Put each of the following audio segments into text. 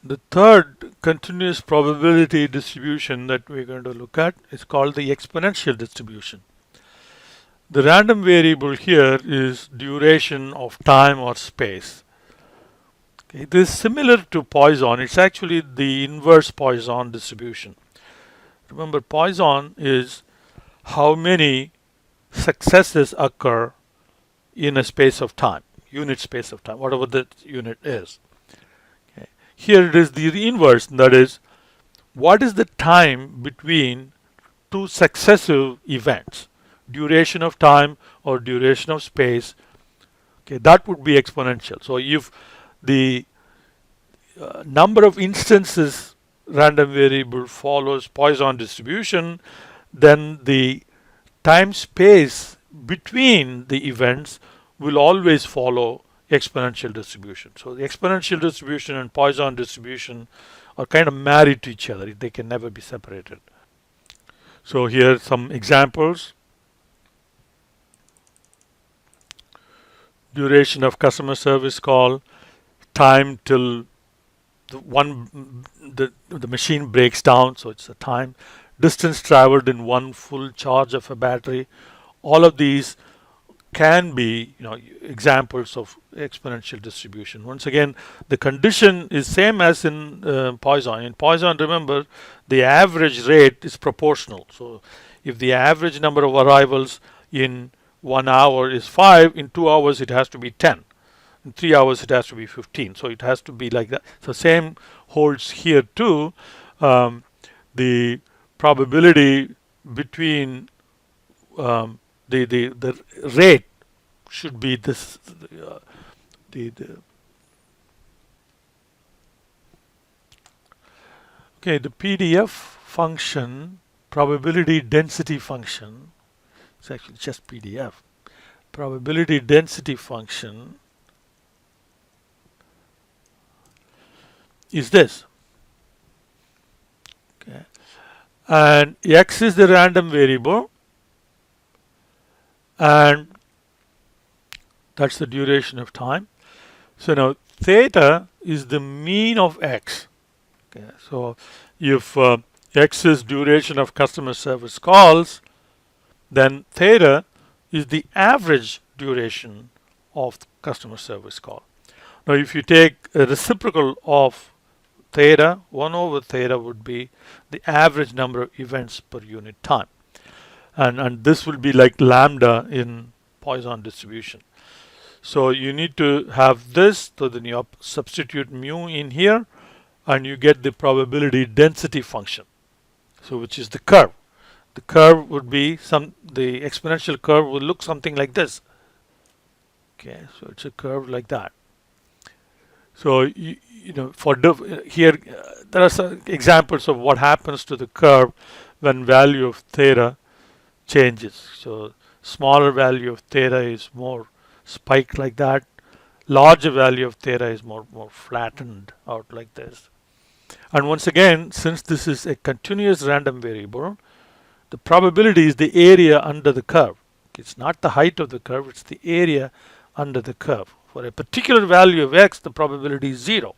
The third continuous probability distribution that we're going to look at is called the exponential distribution. The random variable here is duration of time or space. Okay, this is similar to Poisson. It's actually the inverse Poisson distribution. Remember, Poisson is how many successes occur in a space of time, unit space of time, whatever that unit is. Okay. Here it is the inverse, that is, what is the time between two successive events, duration of time or duration of space. Okay, that would be exponential. So if the number of instances random variable follows Poisson distribution, then the time space between the events will always follow exponential distribution. So the exponential distribution and Poisson distribution are kind of married to each other. They can never be separated. So here are some examples. Duration of customer service call, time till the machine breaks down, so it's the time, distance traveled in one full charge of a battery. All of these can be examples of exponential distribution. Once again, the condition is same as in Poisson. In Poisson, remember, the average rate is proportional. So if the average number of arrivals in 1 hour is 5, in 2 hours it has to be 10. In 3 hours it has to be 15. So it has to be like that. So same holds here too. The probability between the rate should be this. Okay, the PDF function, probability density function. It's actually just PDF. Probability density function is this. Okay, and x is the random variable, and that's the duration of time. So now theta is the mean of x. Okay, so if x is duration of customer service calls, then theta is the average duration of customer service call. Now if you take a reciprocal of theta, 1 over theta would be the average number of events per unit time. And this will be like lambda in Poisson distribution. So you need to have this, so then you substitute mu in here, and you get the probability density function, so which is the curve. The curve would be the exponential curve will look something like this. Okay, so it's a curve like that. So for here there are some examples of what happens to the curve when value of theta changes. So smaller value of theta is more spiked like that. Larger value of theta is more flattened out like this. And once again, since this is a continuous random variable, the probability is the area under the curve. It's not the height of the curve, it's the area under the curve. For a particular value of x, the probability is 0,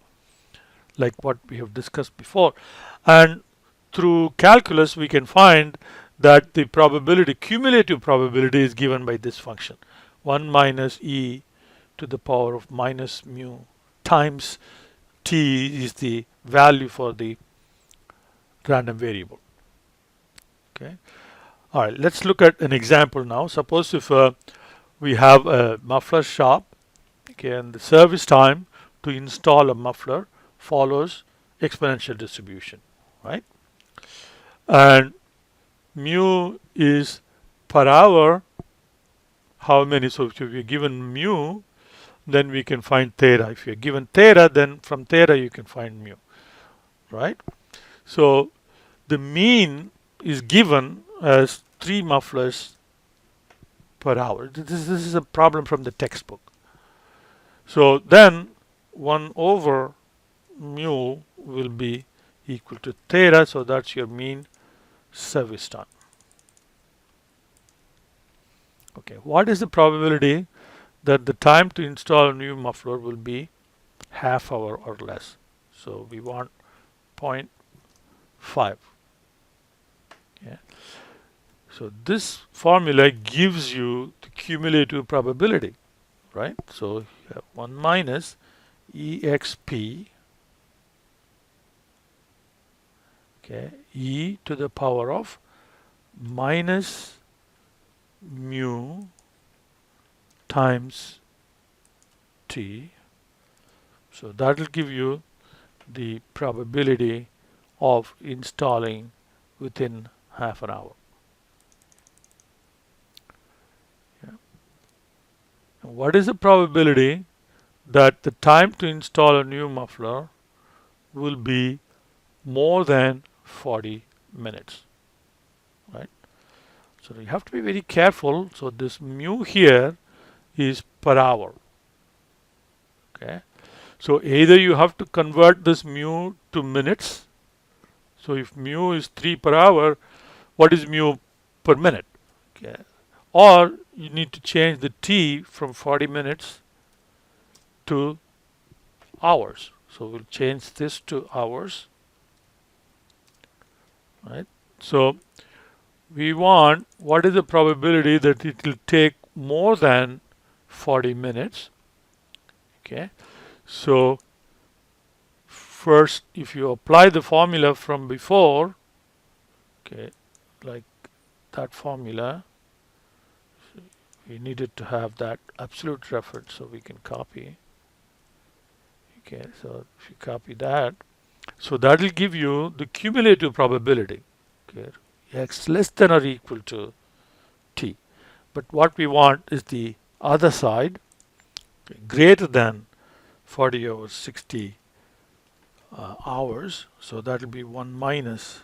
like what we have discussed before. And through calculus, we can find that the probability, cumulative probability, is given by this function. 1 minus e to the power of minus mu times t is the value for the random variable. Okay. All right, let's look at an example now. Suppose if we have a muffler shop, okay, and the service time to install a muffler follows exponential distribution, right? And mu is per hour. How many? So if you're given mu, then we can find theta. If you're given theta, then from theta you can find mu, right? So the mean is given as 3 mufflers per hour. This is a problem from the textbook. So then 1 over mu will be equal to theta, so that's your mean service time. Okay, what is the probability that the time to install a new muffler will be half hour or less? So we want 0.5. Okay. So this formula gives you the cumulative probability, right? So you have 1 minus exp, okay, e to the power of minus mu times t. So that will give you the probability of installing within half an hour. Yeah. And what is the probability that the time to install a new muffler will be more than 40 minutes, right? So you have to be very careful. So this mu here is per hour. Okay. So either you have to convert this mu to minutes. So if mu is 3 per hour, what is mu per minute? Okay. Or you need to change the t from 40 minutes to hours. So we'll change this to hours, right? So we want what is the probability that it will take more than 40 minutes. Okay. So first, if you apply the formula from before, okay, like that formula, we needed to have that absolute reference, so we can copy. Okay, so if you copy that, so that will give you the cumulative probability. Okay, x less than or equal to t. But what we want is the other side, okay, greater than 40 over 60 hours. So that will be 1 minus